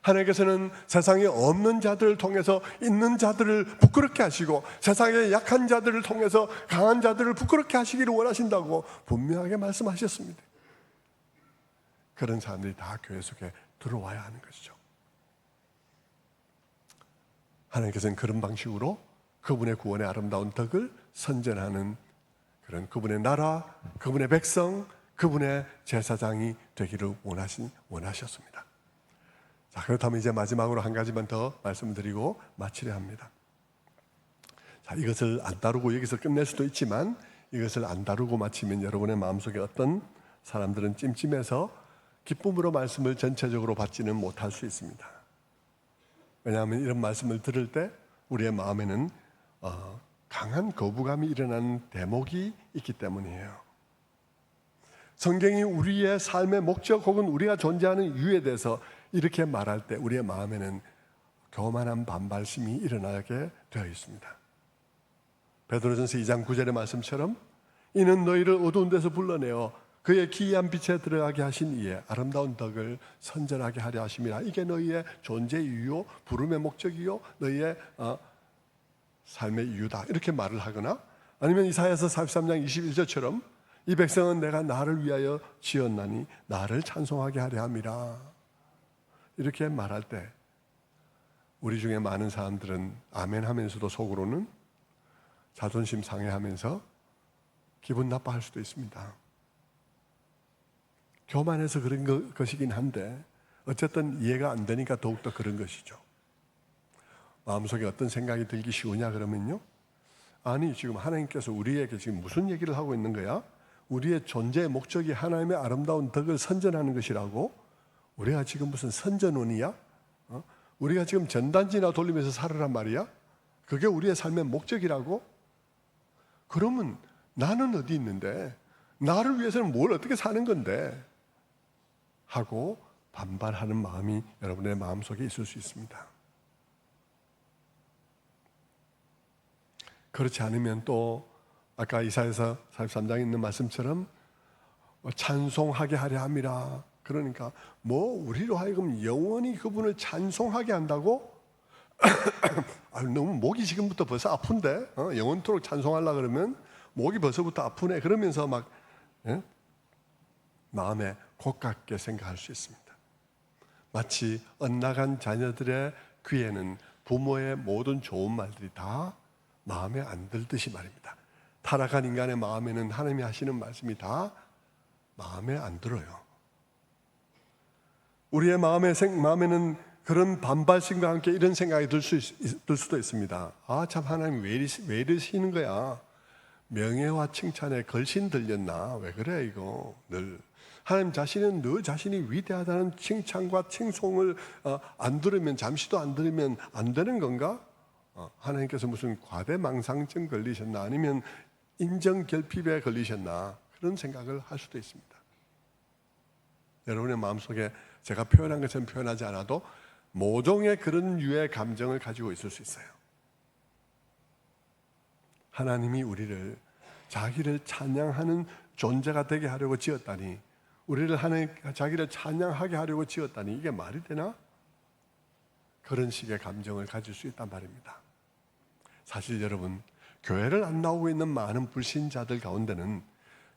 하나님께서는 세상에 없는 자들을 통해서 있는 자들을 부끄럽게 하시고, 세상의 약한 자들을 통해서 강한 자들을 부끄럽게 하시기를 원하신다고 분명하게 말씀하셨습니다. 그런 사람들이 다 교회 속에 들어와야 하는 것이죠. 하나님께서는 그런 방식으로 그분의 구원의 아름다운 덕을 선전하는 그런 그분의 나라, 그분의 백성, 그분의 제사장이 되기를 원하셨습니다. 자, 그렇다면 이제 마지막으로 한 가지만 더 말씀드리고 마치려 합니다. 자, 이것을 안 다루고 여기서 끝낼 수도 있지만 이것을 안 다루고 마치면 여러분의 마음속에 어떤 사람들은 찜찜해서 기쁨으로 말씀을 전체적으로 받지는 못할 수 있습니다. 왜냐하면 이런 말씀을 들을 때 우리의 마음에는 강한 거부감이 일어나는 대목이 있기 때문이에요. 성경이 우리의 삶의 목적 혹은 우리가 존재하는 이유에 대해서 이렇게 말할 때 우리의 마음에는 교만한 반발심이 일어나게 되어 있습니다. 베드로전서 2장 9절의 말씀처럼 이는 너희를 어두운 데서 불러내어 그의 기이한 빛에 들어가게 하신 이에 아름다운 덕을 선전하게 하려 하심이라. 이게 너희의 존재 이유요 부름의 목적이요 너희의 삶의 이유다, 이렇게 말을 하거나, 아니면 이사야서 43장 21절처럼 이 백성은 내가 나를 위하여 지었나니 나를 찬송하게 하려 함이라, 이렇게 말할 때 우리 중에 많은 사람들은 아멘 하면서도 속으로는 자존심 상해하면서 기분 나빠할 수도 있습니다. 교만해서 그런 것이긴 한데 어쨌든 이해가 안 되니까 더욱더 그런 것이죠. 마음속에 어떤 생각이 들기 쉬우냐 그러면요, 아니 지금 하나님께서 우리에게 지금 무슨 얘기를 하고 있는 거야? 우리의 존재의 목적이 하나님의 아름다운 덕을 선전하는 것이라고? 우리가 지금 무슨 선전원이야? 우리가 지금 전단지나 돌리면서 살으란 말이야? 그게 우리의 삶의 목적이라고? 그러면 나는 어디 있는데? 나를 위해서는 뭘 어떻게 사는 건데? 하고 반발하는 마음이 여러분의 마음속에 있을 수 있습니다. 그렇지 않으면 또 아까 이사야서 43장에 있는 말씀처럼 찬송하게 하려 함이라. 그러니까 우리로 하여금 영원히 그분을 찬송하게 한다고? 너무 목이 지금부터 벌써 아픈데 영원토록 찬송하려고 그러면 목이 벌써부터 아프네 그러면서 막 마음에 고깝게 생각할 수 있습니다. 마치 엇나간 자녀들의 귀에는 부모의 모든 좋은 말들이 다 마음에 안 들듯이 말입니다. 타락한 인간의 마음에는 하나님이 하시는 말씀이 다 마음에 안 들어요. 우리의 마음에는 그런 반발심과 함께 이런 생각이 들 수도 있습니다. 참 하나님 왜 이러시는 거야? 명예와 칭찬에 걸신 들렸나? 왜 그래 이거 늘. 하나님 자신은 너 자신이 위대하다는 칭찬과 칭송을 안 들으면, 잠시도 안 들으면 안 되는 건가? 하나님께서 무슨 과대망상증 걸리셨나? 아니면 인정결핍에 걸리셨나? 그런 생각을 할 수도 있습니다. 여러분의 마음속에 제가 표현한 것처럼 표현하지 않아도 모종의 그런 유의 감정을 가지고 있을 수 있어요. 하나님이 우리를 자기를 찬양하는 존재가 되게 하려고 지었다니, 우리를 자기를 찬양하게 하려고 지었다니, 이게 말이 되나? 그런 식의 감정을 가질 수 있단 말입니다. 사실 여러분, 교회를 안 나오고 있는 많은 불신자들 가운데는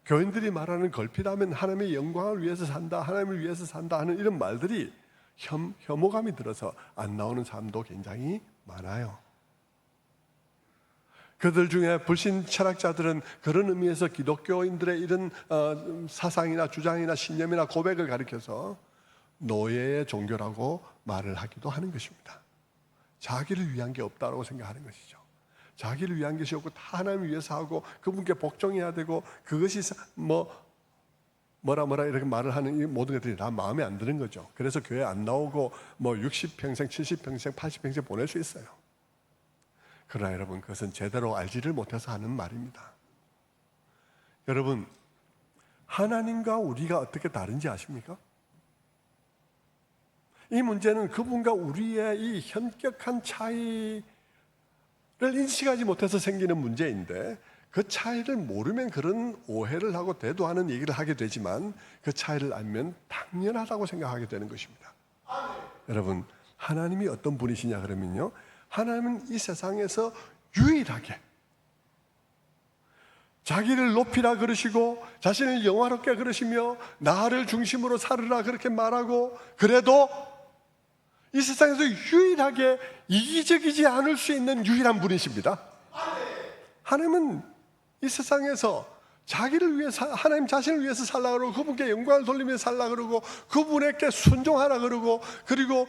교인들이 말하는 걸핏하면 하나님의 영광을 위해서 산다, 하나님을 위해서 산다 하는 이런 말들이 혐오감이 들어서 안 나오는 사람도 굉장히 많아요. 그들 중에 불신 철학자들은 그런 의미에서 기독교인들의 이런 사상이나 주장이나 신념이나 고백을 가리켜서 노예의 종교라고 말을 하기도 하는 것입니다. 자기를 위한 게 없다고 생각하는 것이죠. 자기를 위한 것이 없고 다 하나님을 위해서 하고 그분께 복종해야 되고 그것이 뭐라 이렇게 말을 하는 이 모든 것들이 다 마음에 안 드는 거죠. 그래서 교회 안 나오고 60평생, 70평생, 80평생 보낼 수 있어요. 그러나 여러분, 그것은 제대로 알지를 못해서 하는 말입니다. 여러분, 하나님과 우리가 어떻게 다른지 아십니까? 이 문제는 그분과 우리의 이 현격한 차이를 인식하지 못해서 생기는 문제인데, 그 차이를 모르면 그런 오해를 하고 대도하는 얘기를 하게 되지만 그 차이를 알면 당연하다고 생각하게 되는 것입니다. 여러분, 하나님이 어떤 분이시냐 그러면요, 하나님은 이 세상에서 유일하게 자기를 높이라 그러시고 자신을 영화롭게 그러시며 나를 중심으로 살으라 그렇게 말하고, 그래도 이 세상에서 유일하게 이기적이지 않을 수 있는 유일한 분이십니다. 하나님은 이 세상에서 자기를 위해 하나님 자신을 위해서 살라 그러고 그분께 영광을 돌리며 살라 그러고 그분에게 순종하라 그러고 그리고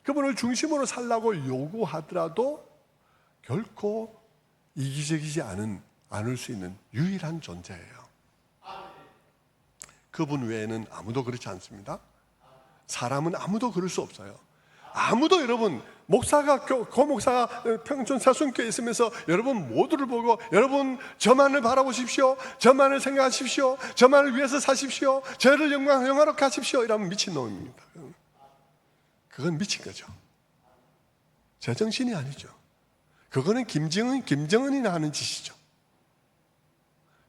그분을 중심으로 살라고 요구하더라도 결코 이기적이지 않을 수 있는 유일한 존재예요. 그분 외에는 아무도 그렇지 않습니다. 사람은 아무도 그럴 수 없어요. 아무도 여러분 고목사가 평촌 사순교에 있으면서 여러분 모두를 보고 여러분 저만을 바라보십시오, 저만을 생각하십시오, 저만을 위해서 사십시오, 저를 영화롭게 하십시오 이러면 미친놈입니다. 그건 미친 거죠. 제정신이 아니죠. 그거는 김정은이나 하는 짓이죠.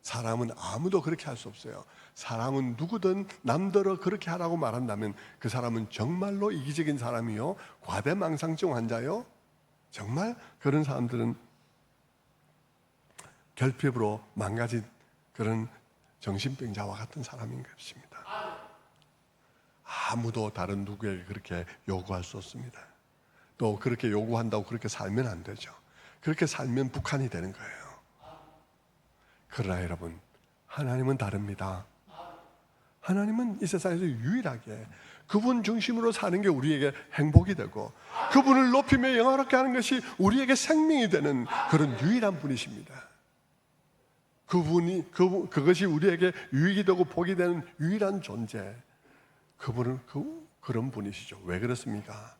사람은 아무도 그렇게 할 수 없어요. 사람은 누구든 남들어 그렇게 하라고 말한다면 그 사람은 정말로 이기적인 사람이요, 과대망상증 환자요, 정말 그런 사람들은 결핍으로 망가진 그런 정신병자와 같은 사람인 것입니다. 아무도 다른 누구에게 그렇게 요구할 수 없습니다. 또 그렇게 요구한다고 그렇게 살면 안 되죠. 그렇게 살면 북한이 되는 거예요. 그러나 여러분, 하나님은 다릅니다. 하나님은 이 세상에서 유일하게 그분 중심으로 사는 게 우리에게 행복이 되고 그분을 높이며 영화롭게 하는 것이 우리에게 생명이 되는 그런 유일한 분이십니다. 그것이 우리에게 유익이 되고 복이 되는 유일한 존재, 그분은 그런 분이시죠. 왜 그렇습니까?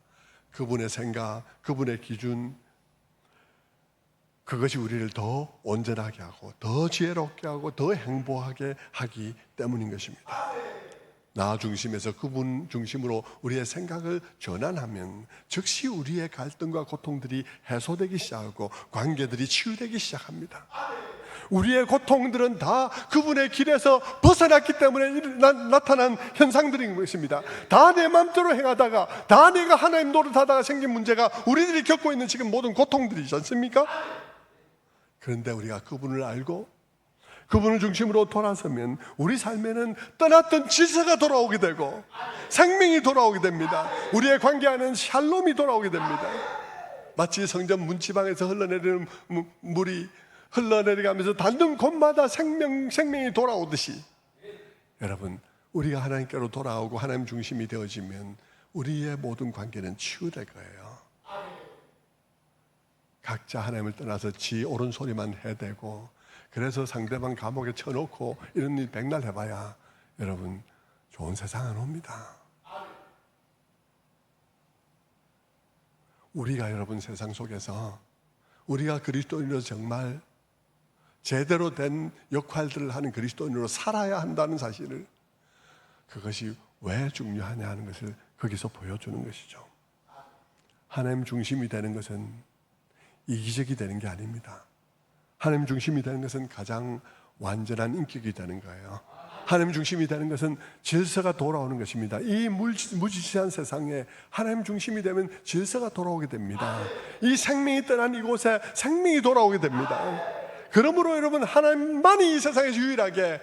그분의 생각, 그분의 기준, 그것이 우리를 더 온전하게 하고 더 지혜롭게 하고 더 행복하게 하기 때문인 것입니다. 나 중심에서 그분 중심으로 우리의 생각을 전환하면 즉시 우리의 갈등과 고통들이 해소되기 시작하고 관계들이 치유되기 시작합니다. 우리의 고통들은 다 그분의 길에서 벗어났기 때문에 나타난 현상들인 것입니다. 다 내 마음대로 행하다가, 다 내가 하나님 노릇하다가 생긴 문제가 우리들이 겪고 있는 지금 모든 고통들이지 않습니까? 그런데 우리가 그분을 알고 그분을 중심으로 돌아서면 우리 삶에는 떠났던 질서가 돌아오게 되고 생명이 돌아오게 됩니다. 우리의 관계 안에는 샬롬이 돌아오게 됩니다. 마치 성전 문지방에서 흘러내리는 물이 흘러내려가면서 닿는 곳마다 생명이 돌아오듯이, 여러분, 우리가 하나님께로 돌아오고 하나님 중심이 되어지면 우리의 모든 관계는 치유될 거예요. 각자 하나님을 떠나서 지 옳은 소리만 해대고 그래서 상대방 감옥에 쳐놓고 이런 일 백날 해봐야 여러분 좋은 세상 안 옵니다. 우리가 여러분 세상 속에서 우리가 그리스도인으로 정말 제대로 된 역할들을 하는 그리스도인으로 살아야 한다는 사실을, 그것이 왜 중요하냐 하는 것을 거기서 보여주는 것이죠. 하나님 중심이 되는 것은 이기적이 되는 게 아닙니다. 하나님 중심이 되는 것은 가장 완전한 인격이 되는 거예요. 하나님 중심이 되는 것은 질서가 돌아오는 것입니다. 이 무지시한 세상에 하나님 중심이 되면 질서가 돌아오게 됩니다. 이 생명이 떠난 이곳에 생명이 돌아오게 됩니다. 그러므로 여러분, 하나님만이 이 세상에서 유일하게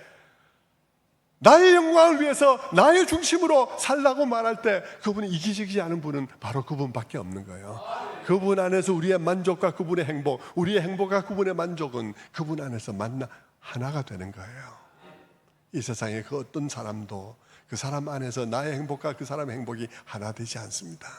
나의 영광을 위해서 나의 중심으로 살라고 말할 때 그분이 이기적이지 않은 분은 바로 그분밖에 없는 거예요. 그분 안에서 우리의 만족과 그분의 행복, 우리의 행복과 그분의 만족은 그분 안에서 하나가 되는 거예요. 이 세상에 그 어떤 사람도 그 사람 안에서 나의 행복과 그 사람의 행복이 하나 되지 않습니다.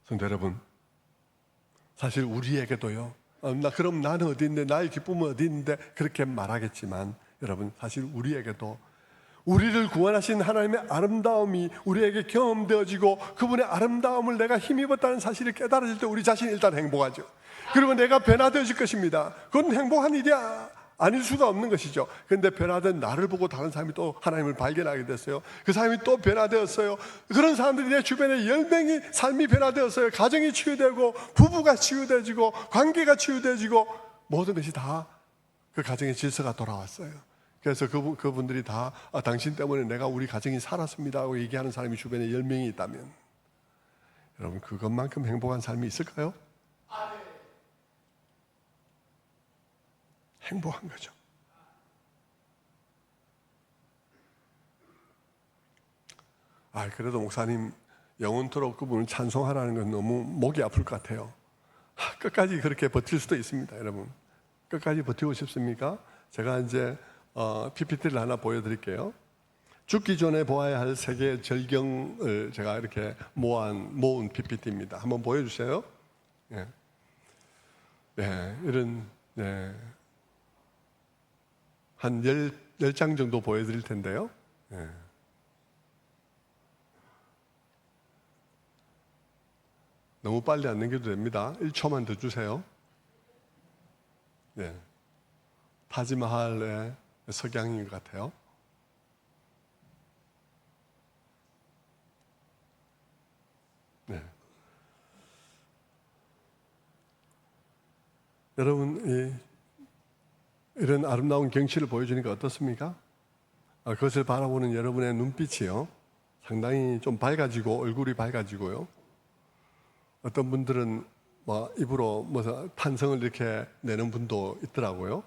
성도 여러분, 사실 우리에게도요, 그럼 나는 어디 있는데, 나의 기쁨은 어디 있는데 그렇게 말하겠지만, 여러분, 사실 우리에게도 우리를 구원하신 하나님의 아름다움이 우리에게 경험되어지고 그분의 아름다움을 내가 힘입었다는 사실을 깨달아질 때 우리 자신이 일단 행복하죠. 그리고 내가 변화되어질 것입니다. 그건 행복한 일이 아닐 수가 없는 것이죠. 그런데 변화된 나를 보고 다른 사람이 또 하나님을 발견하게 됐어요. 그 사람이 또 변화되었어요. 그런 사람들이 내 주변에 10명이 삶이 변화되었어요. 가정이 치유되고 부부가 치유되어지고 관계가 치유되어지고 모든 것이 다 그 가정의 질서가 돌아왔어요. 그래서 그분들이 다 당신 때문에 내가 우리 가정이 살았습니다 하고 얘기하는 사람이 주변에 10명이 있다면, 여러분, 그것만큼 행복한 삶이 있을까요? 행복한 거죠. 그래도 목사님 영원토록 그분을 찬송하라는 건 너무 목이 아플 것 같아요. 끝까지 그렇게 버틸 수도 있습니다. 여러분, 끝까지 버티고 싶습니까? 제가 이제 PPT를 하나 보여드릴게요. 죽기 전에 보아야 할 세계 절경을 제가 이렇게 모은 PPT입니다. 한번 보여주세요. 네, 네 이런 네. 한 10장 정도 보여드릴 텐데요. 네. 너무 빨리 안 넘겨도 됩니다. 1초만 더 주세요. 네. 타지마할의 석양인 것 같아요. 네. 여러분, 이런 아름다운 경치를 보여주니까 어떻습니까? 그것을 바라보는 여러분의 눈빛이요, 상당히 좀 밝아지고, 얼굴이 밝아지고요. 어떤 분들은 입으로 탄성을 이렇게 내는 분도 있더라고요.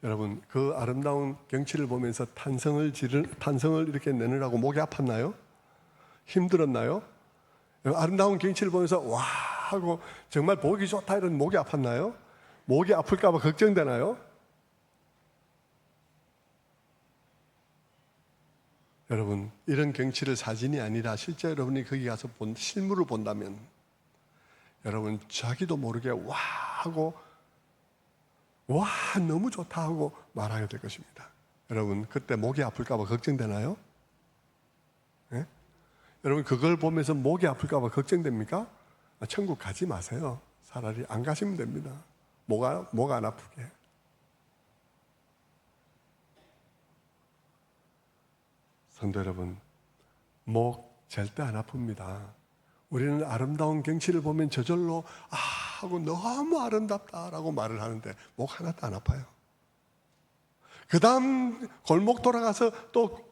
여러분, 그 아름다운 경치를 보면서 탄성을 이렇게 내느라고 목이 아팠나요? 힘들었나요? 아름다운 경치를 보면서 와 하고 정말 보기 좋다 이런 목이 아팠나요? 목이 아플까 봐 걱정되나요? 여러분, 이런 경치를 사진이 아니라 실제 여러분이 거기 가서 실물을 본다면 여러분 자기도 모르게 와 하고 와 너무 좋다 하고 말하게 될 것입니다. 여러분, 그때 목이 아플까 봐 걱정되나요? 네? 여러분, 그걸 보면서 목이 아플까 봐 걱정됩니까? 천국 가지 마세요. 차라리 안 가시면 됩니다. 목 안 아프게. 성도 여러분, 목 절대 안 아픕니다. 우리는 아름다운 경치를 보면 저절로 하고 너무 아름답다라고 말을 하는데 목 하나도 안 아파요. 그 다음 골목 돌아가서 또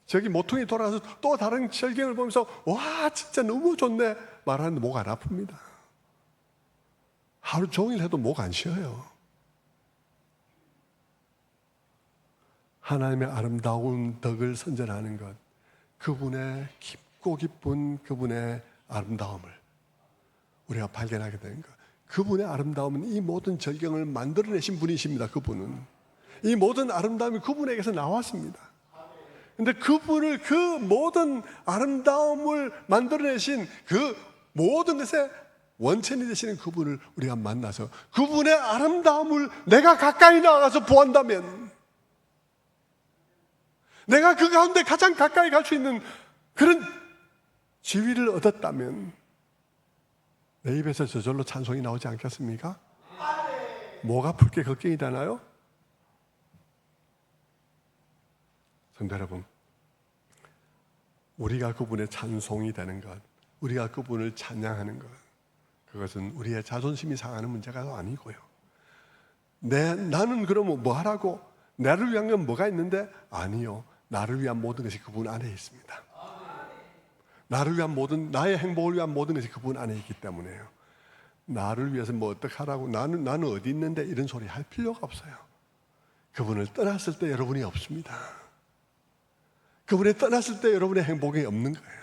저기 모퉁이 돌아가서 또 다른 절경을 보면서 와 진짜 너무 좋네 말하는데 목 안 아픕니다. 하루 종일 해도 목 안 쉬어요. 하나님의 아름다운 덕을 선전하는 것, 그분의 깊고 깊은 그분의 아름다움을 우리가 발견하게 되는 것. 그분의 아름다움은 이 모든 절경을 만들어내신 분이십니다. 그분은 이 모든 아름다움이 그분에게서 나왔습니다. 그런데 그분을, 그 모든 아름다움을 만들어내신 그 모든 것의 원천이 되시는 그분을 우리가 만나서 그분의 아름다움을 내가 가까이 나가서 보한다면, 내가 그 가운데 가장 가까이 갈 수 있는 그런 지위를 얻었다면 내 입에서 저절로 찬송이 나오지 않겠습니까? 목 아플 게 걱정이 되나요? 성도 여러분, 우리가 그분의 찬송이 되는 것, 우리가 그분을 찬양하는 것, 그것은 우리의 자존심이 상하는 문제가 아니고요. 나는 그러면 뭐 하라고? 나를 위한 건 뭐가 있는데? 아니요. 나를 위한 모든 것이 그분 안에 있습니다. 나를 위한 나의 행복을 위한 모든 것이 그분 안에 있기 때문에요. 나를 위해서 뭐 어떻게 하라고, 나는 어디 있는데 이런 소리 할 필요가 없어요. 그분을 떠났을 때 여러분이 없습니다. 그분을 떠났을 때 여러분의 행복이 없는 거예요.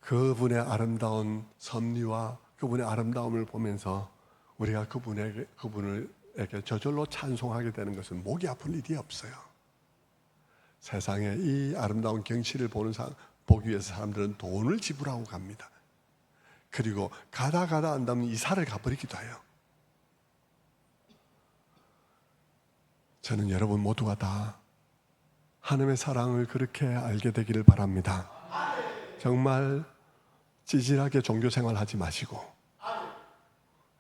그분의 아름다운 섭리와 그분의 아름다움을 보면서 우리가 그분에게 저절로 찬송하게 되는 것은 목이 아픈 일이 없어요. 세상에 이 아름다운 경치를 보기 위해서 사람들은 돈을 지불하고 갑니다. 그리고 가다 한다면 이사를 가버리기도 해요. 저는 여러분 모두가 다 하나님의 사랑을 그렇게 알게 되기를 바랍니다. 정말 찌질하게 종교생활 하지 마시고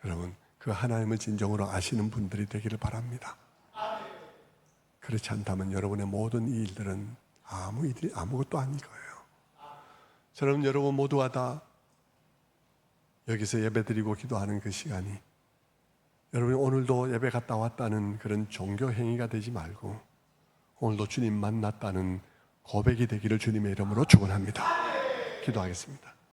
여러분 그 하나님을 진정으로 아시는 분들이 되기를 바랍니다. 그렇지 않다면 여러분의 모든 이 일들은 아무것도 아닌 거예요. 저는 여러분 모두가 다 여기서 예배드리고 기도하는 그 시간이 여러분이 오늘도 예배 갔다 왔다는 그런 종교 행위가 되지 말고 오늘도 주님 만났다는 고백이 되기를 주님의 이름으로 축원합니다. 기도하겠습니다.